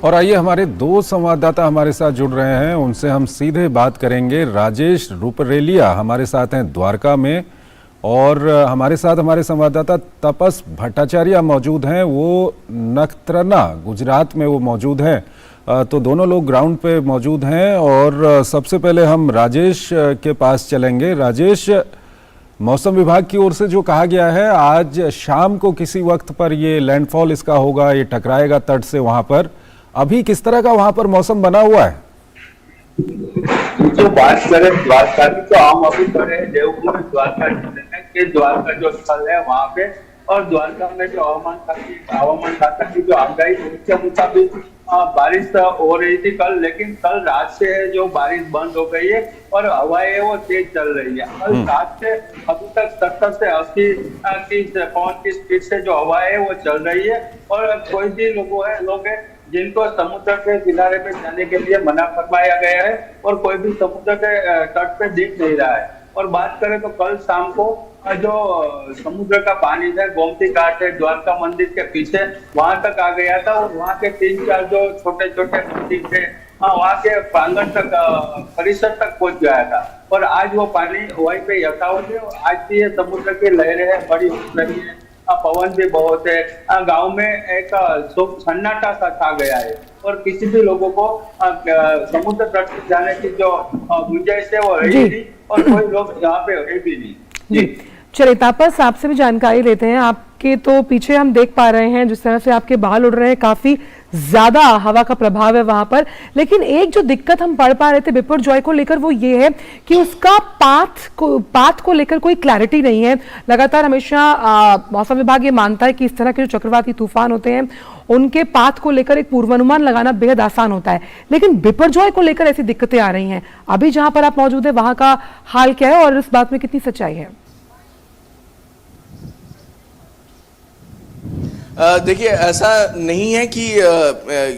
और आइए हमारे दो संवाददाता हमारे साथ जुड़ रहे हैं, उनसे हम सीधे बात करेंगे। राजेश रुपरेलिया हमारे साथ हैं द्वारका में, और हमारे साथ हमारे संवाददाता तपस भट्टाचार्य मौजूद हैं, वो नखत्रना गुजरात में वो मौजूद हैं। तो दोनों लोग ग्राउंड पे मौजूद हैं और सबसे पहले हम राजेश के पास चलेंगे। राजेश, मौसम विभाग की ओर से जो कहा गया है आज शाम को किसी वक्त पर ये लैंडफॉल इसका होगा, ये टकराएगा तट से, वहां पर अभी किस तरह का वहां पर मौसम बना हुआ है? जो बात करें द्वारका की, तो हम अभी खड़े देवभूमि द्वारका जिले में कि द्वारका जो स्थल है वहां पे, और द्वारका में जो हवामान खाता की जो आगाही उसके मुताबिक बारिश हो रही थी कल, लेकिन कल रात से जो बारिश बंद हो गई है और हवाएं वो तेज चल रही है। कल रात से अभी तक 70 से 80 की पवन की स्पीड से जो हवाएं वो चल रही है, और कोई भी लोग हैं जिनको समुद्र के किनारे पे जाने के लिए मना फरमाया गया है, और कोई भी समुद्र के तट पे दिख नहीं रहा है। और बात करें तो कल शाम को जो समुद्र का पानी था, गोमती घाट है, द्वारका मंदिर के पीछे वहां तक आ गया था, और वहां के 3-4 जो छोटे छोटे मंदिर थे वहां के प्रांगण तक, परिसर तक पहुंच गया था। और आज वो पानी वहीं पे यथावत है। आज भी ये समुद्र की लहरें बड़ी उठ रही है, पवन भी बहुत है, गांव में एक सन्नाटा सा छा गया है, और किसी भी लोगों को समुद्र तट पर जाने की जो गुंजाइश है वो रही नहीं, और कोई लोग यहाँ पे है भी नहीं। जी चलिए तापस, आपसे भी जानकारी लेते हैं। आपके तो पीछे हम देख पा रहे हैं जिस तरह से आपके बाल उड़ रहे हैं, काफी ज्यादा हवा का प्रभाव है वहां पर। लेकिन एक जो दिक्कत हम पढ़ पा रहे थे बिपरजॉय को लेकर, वो ये है कि उसका पाथ को लेकर कोई क्लैरिटी नहीं है। लगातार हमेशा मौसम विभाग ये मानता है कि इस तरह के जो चक्रवाती तूफान होते हैं उनके पाथ को लेकर एक पूर्वानुमान लगाना बेहद आसान होता है, लेकिन बिपरजॉय को लेकर ऐसी दिक्कतें आ रही हैं। अभी जहां पर आप मौजूद है वहां का हाल क्या है और इस बात में कितनी सच्चाई है? देखिए, ऐसा नहीं है कि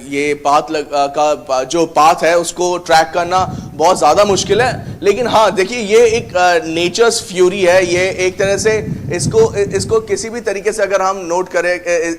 ये का जो पाथ है उसको ट्रैक करना बहुत ज़्यादा मुश्किल है, लेकिन हाँ देखिए, ये एक नेचर्स फ्यूरी है। ये एक तरह से इसको किसी भी तरीके से अगर हम नोट करें,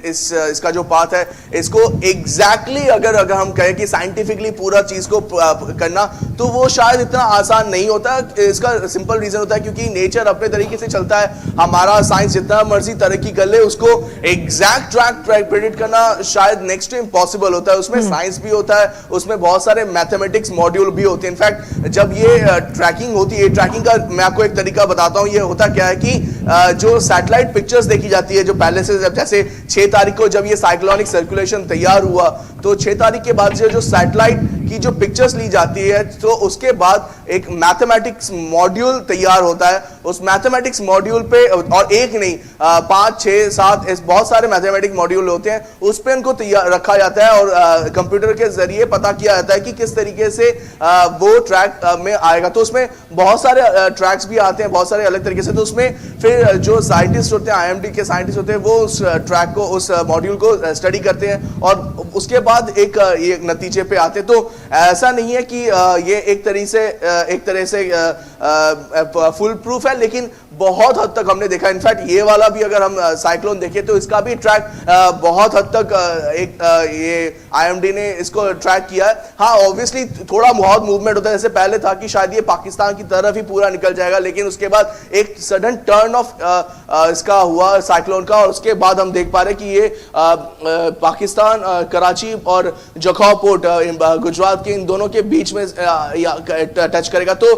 इसका जो पाथ है, इसको एग्जैक्टली अगर हम कहें कि साइंटिफिकली पूरा चीज़ को करना, तो वो शायद इतना आसान नहीं होता। इसका सिंपल रीज़न होता है क्योंकि नेचर अपने तरीके से चलता है। हमारा साइंस जितना मर्जी तरक्की कर ले, उसको एग्जैक्ट ट्रैक प्रेडिक्ट करना शायद नेक्स्ट टू इम्पॉसिबल होता है। उसमें साइंस भी होता है, उसमें बहुत सारे मैथमेटिक्स मॉड्यूल भी होते हैं। इनफैक्ट जब ये ट्रैकिंग होती है, ट्रैकिंग का मैं आपको एक तरीका बताता हूं। ये होता क्या है कि जो सैटेलाइट पिक्चर्स देखी जाती है, जो पहले से, जैसे 6 तारीख को जब ये साइक्लोनिक सर्कुलेशन तैयार हुआ, तो 6 तारीख के बाद से जो सैटेलाइट की जो पिक्चर्स ली जाती है, तो उसके बाद एक मैथमेटिक्स मॉड्यूल तैयार होता है। उस मैथमेटिक्स मॉड्यूल पे, और एक नहीं 5, 6, 7 बहुत सारे मैथमेटिक्स मॉड्यूल होते हैं, उस पे उनको तैयार रखा जाता है, और कंप्यूटर के जरिए पता किया जाता है कि किस तरीके से वो ट्रैक में आएगा। तो उसमें बहुत सारे ट्रैक्स भी आते हैं, बहुत सारे अलग तरीके से। तो उसमें फिर जो साइंटिस्ट होते हैं, IMD के साइंटिस्ट होते हैं, वो उस ट्रैक को, उस मॉड्यूल को स्टडी करते हैं, और उसके बाद एक नतीजे पे आते हैं। तो ऐसा नहीं है कि ये एक तरह से फुल प्रूफ है, लेकिन बहुत हद तक हमने देखा। इनफैक्ट ये वाला भी अगर हम साइक्लोन देखें तो इसका भी ट्रैक बहुत हद तक ये IMD ने इसको ट्रैक किया है। हाँ, ऑब्वियसली थोड़ा बहुत मूवमेंट होता है। जैसे पहले था कि शायद ये पाकिस्तान की तरफ ही पूरा निकल जाएगा, लेकिन उसके बाद एक सडन टर्न ऑफ इसका हुआ साइक्लोन का, और उसके बाद हम देख पा रहे कि ये पाकिस्तान, कराची और जखौ पोर्ट गुजरात के, इन दोनों के बीच में टच करेगा। तो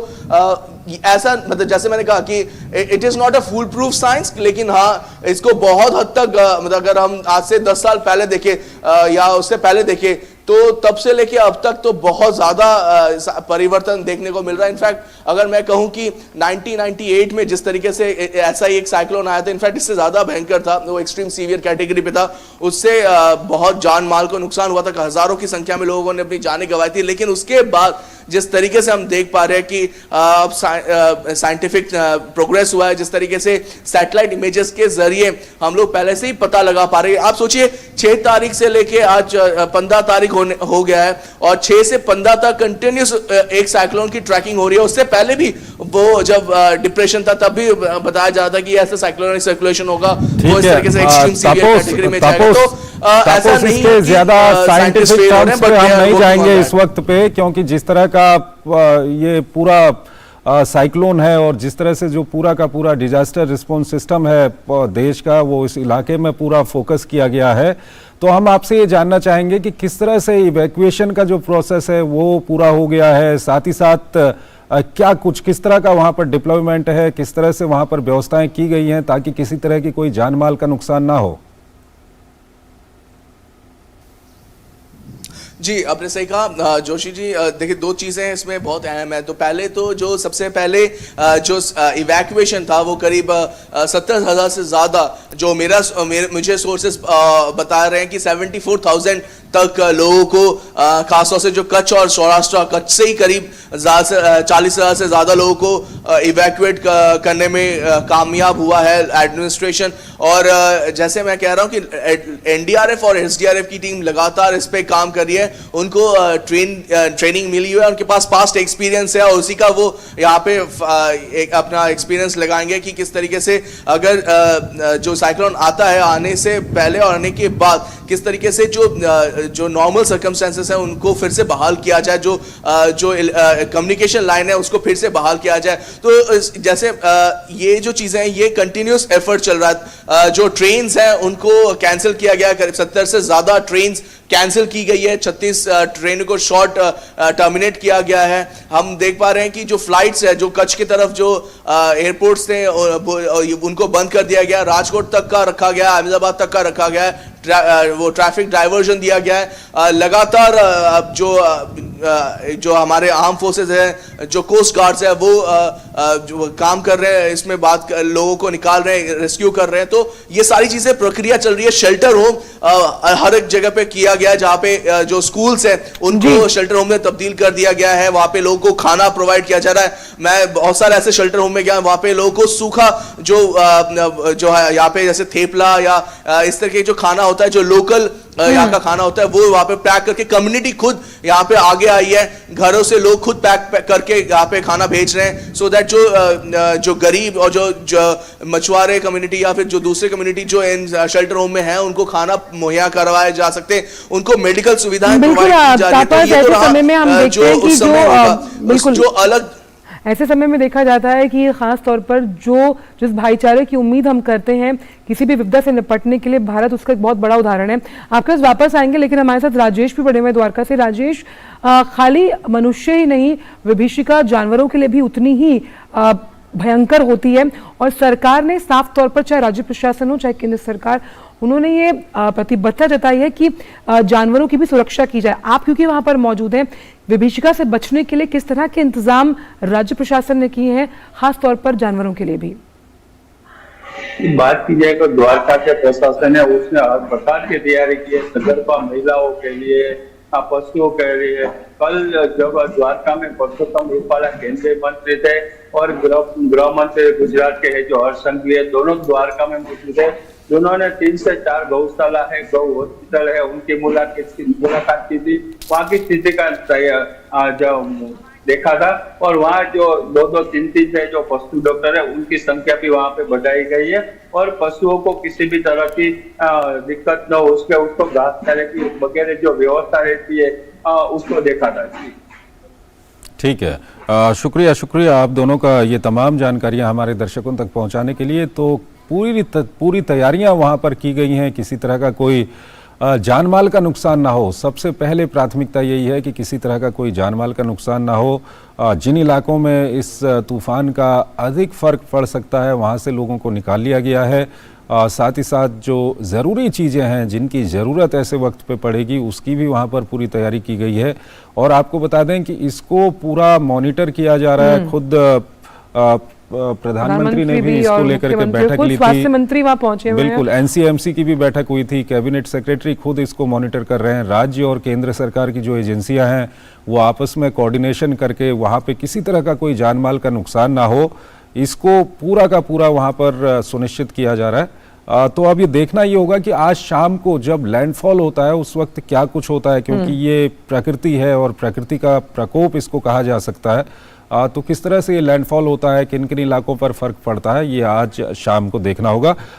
ऐसा, मतलब जैसे मैंने कहा कि it is not a full proof science, लेकिन हाँ इसको बहुत हद तक, मतलब अगर हम आज से 10 साल पहले देखें या उससे पहले देखें, तो तब से लेके अब तक तो बहुत ज्यादा परिवर्तन देखने को मिल रहा है। इनफैक्ट अगर मैं कहूं कि 1998 में जिस तरीके से ऐसा ही एक साइक्लोन आया था, इनफैक्ट इससे ज्यादा भयंकर था, वो एक्सट्रीम सीवियर कैटेगरी पे था, उससे बहुत जान माल को नुकसान हुआ था, हजारों की संख्या में लोगों ने अपनी जानें गंवाई थी। लेकिन उसके बाद जिस तरीके से हम देख पा रहे हैं कि अब साइंटिफिक प्रोग्रेस हुआ है, जिस तरीके से सैटेलाइट इमेजेस के जरिए हम लोग पहले से ही पता लगा पा रहे हैं। आप सोचिए, 6 तारीख से लेके आज 15 तारीख हो गया है, और 6 से 15 तक कंटिन्यूस एक साइक्लोन की ट्रैकिंग हो रही है। उससे पहले भी वो जब डिप्रेशन था, तब भी बताया जा रहा था कि ऐसा साइक्लोनिक सर्कुलेशन होगा, वो इस तरीके से एक्सट्रीम सीवियर कैटेगरी में जाएगा। तो ऐसा नहीं इसके ज्यादा साइंटिफिक टर्म्स पे हम नहीं जाएंगे इस वक्त। वक्त पे, क्योंकि जिस तरह का ये पूरा साइक्लोन है और जिस तरह से जो पूरा का पूरा डिजास्टर रिस्पॉन्स सिस्टम है देश का, वो इस इलाके में पूरा फोकस किया गया है। तो हम आपसे ये जानना चाहेंगे कि किस तरह से इवैक्यूएशन का जो प्रोसेस है वो पूरा हो गया है, साथ ही साथ क्या कुछ किस तरह का वहां पर डिप्लॉयमेंट है, किस तरह से वहां पर व्यवस्थाएं की गई हैं ताकि किसी तरह की कोई जान माल का नुकसान ना हो। जी, आपने सही कहा जोशी जी। देखिए, दो चीज़ें इसमें बहुत अहम है। तो पहले तो जो सबसे पहले जो इवैक्यूएशन था वो करीब 70,000 से ज़्यादा, जो मुझे सोर्सेस बता रहे हैं कि 74,000 तक लोगों को, खासतौर से जो कच्छ और सौराष्ट्र, कच्छ से ही करीब 40,000 से ज़्यादा लोगों को इवैक्यूएट करने में कामयाब हुआ है एडमिनिस्ट्रेशन। और जैसे मैं कह रहा हूँ कि एनडीआरएफ और एसडीआरएफ की टीम लगातार इस पे काम कर रही है। उनको ट्रेनिंग मिली हुई है, उनके पास पास्ट एक्सपीरियंस है और उसी का वो यहाँ पे अपना एक्सपीरियंस लगाएंगे कि किस तरीके से अगर जो साइक्लोन आता है, आने से पहले और आने के बाद किस तरीके से जो नॉर्मल सर्कमस्टेंसेस है उनको फिर से बहाल किया जाए, जो कम्युनिकेशन लाइन है उसको फिर से बहाल किया जाए। तो जैसे ये जो चीज़ें हैं ये कंटिन्यूस एफर्ट चल रहा है। जो ट्रेन्स हैं उनको कैंसिल किया गया, करीब 70 से ज़्यादा ट्रेन्स कैंसिल की गई है, 36 ट्रेन को शॉर्ट टर्मिनेट किया गया है। हम देख पा रहे हैं कि जो फ्लाइट्स है, जो कच्छ की तरफ जो एयरपोर्ट्स थे उनको बंद कर दिया गया, राजकोट तक का रखा गया, अहमदाबाद तक का रखा गया है, वो ट्रैफिक डाइवर्जन दिया गया है। लगातार जो हमारे आर्म फोर्सेस हैं, जो कोस्ट गार्ड्स है, वो जो काम कर रहे हैं, इसमें लोगों को निकाल रहे हैं, रेस्क्यू कर रहे हैं। तो ये सारी चीजें प्रक्रिया चल रही है। शेल्टर होम हर एक जगह पे किया गया है, जहाँ पे जो स्कूल्स हैं उनको शेल्टर होम में तब्दील कर दिया गया है। वहां पे लोगों को खाना प्रोवाइड किया जा रहा है। मैं बहुत सारे ऐसे शेल्टर होम में गया, वहां पे लोगों को सूखा जो है यहाँ पे जैसे थेपला या इस तरह के जो खाना होता है, जो लोकल यहाँ का खाना होता है, वो वहां पे पैक करके कम्युनिटी खुद यहाँ पे आगे आई है। घरों से लोग खुद पैक करके यहाँ पे खाना भेज रहे हैं, सो दैट जो गरीब और जो मछुआरे कम्युनिटी या फिर जो दूसरे कम्युनिटी जो इन शेल्टर होम में है उनको खाना मुहैया करवाए जा सकते हैं, उनको मेडिकल सुविधाएं प्रोवाइड की जा रही है। तो ये तो रहा जो अलग ऐसे समय में देखा जाता है कि खास तौर पर जिस भाईचारे की उम्मीद हम करते हैं किसी भी विपदा से निपटने के लिए, भारत उसका एक बहुत बड़ा उदाहरण है। आपके पास वापस आएंगे, लेकिन हमारे साथ राजेश भी पड़े हुए द्वारका से। राजेश, खाली मनुष्य ही नहीं, विभीषिका जानवरों के लिए भी उतनी ही भयंकर होती है और सरकार ने साफ तौर पर, चाहे राज्य प्रशासन हो चाहे केंद्र सरकार, उन्होंने ये प्रतिबद्धता जताई है कि जानवरों की भी सुरक्षा की जाए। आप क्योंकि वहां पर मौजूद हैं, विभीषिका से बचने के लिए किस तरह के इंतजाम राज्य प्रशासन ने किए हैं, खास तौर पर जानवरों के लिए भी? बात की जाए तो द्वारका के प्रशासन है, उसने हर प्रकार की तैयारी की है, सगर्भा महिलाओं के लिए, पशुओं के लिए। कल जब द्वारका में परसोत्तम रूपाला केंद्रीय मंत्री थे और गृह मंत्री गुजरात के है जो हर्ष संघवी है, दोनों द्वारका में मौजूद है। जिन्होंने 3 से 4 गौशाला है, गौ हॉस्पिटल है, उनकी मुलाकात की थी। वहाँ की स्थिति का जो देखा था और वहाँ जो 2-3 से जो पशु डॉक्टर है उनकी संख्या भी वहाँ पे बढ़ाई गई है और पशुओं को किसी भी तरह की दिक्कत न हो उसको घास चारे की वगैरह जो व्यवस्था रहती है उसको देखा था। ठीक है, शुक्रिया आप दोनों का ये तमाम जानकारियां हमारे दर्शकों तक पहुंचाने के लिए। तो पूरी तैयारियां वहां पर की गई हैं, किसी तरह का कोई जान माल का नुकसान ना हो। सबसे पहले प्राथमिकता यही है कि किसी तरह का कोई जान माल का नुकसान ना हो। जिन इलाकों में इस तूफान का अधिक फर्क पड़ सकता है वहां से लोगों को निकाल लिया गया है। साथ ही साथ जो ज़रूरी चीज़ें हैं जिनकी ज़रूरत ऐसे वक्त पे पड़ेगी उसकी भी वहाँ पर पूरी तैयारी की गई है। और आपको बता दें कि इसको पूरा मॉनिटर किया जा रहा है। खुद प्रधानमंत्री ने भी इसको लेकर के बैठक ली थी, स्वास्थ्य मंत्री वहां पहुंचे हुए हैं। बिल्कुल, एनसीएमसी की भी बैठक हुई थी, कैबिनेट सेक्रेटरी खुद इसको मॉनिटर कर रहे हैं। राज्य और केंद्र सरकार की जो एजेंसियां हैं वो आपस में कोऑर्डिनेशन करके वहाँ पे किसी तरह का कोई जान माल का नुकसान ना हो, इसको पूरा का पूरा वहाँ पर सुनिश्चित किया जा रहा है। तो अब ये देखना ये होगा कि आज शाम को जब लैंडफॉल होता है उस वक्त क्या कुछ होता है, क्योंकि ये प्रकृति है और प्रकृति का प्रकोप इसको कहा जा सकता है। तो किस तरह से ये लैंडफॉल होता है, किन किन इलाकों पर फर्क पड़ता है, ये आज शाम को देखना होगा।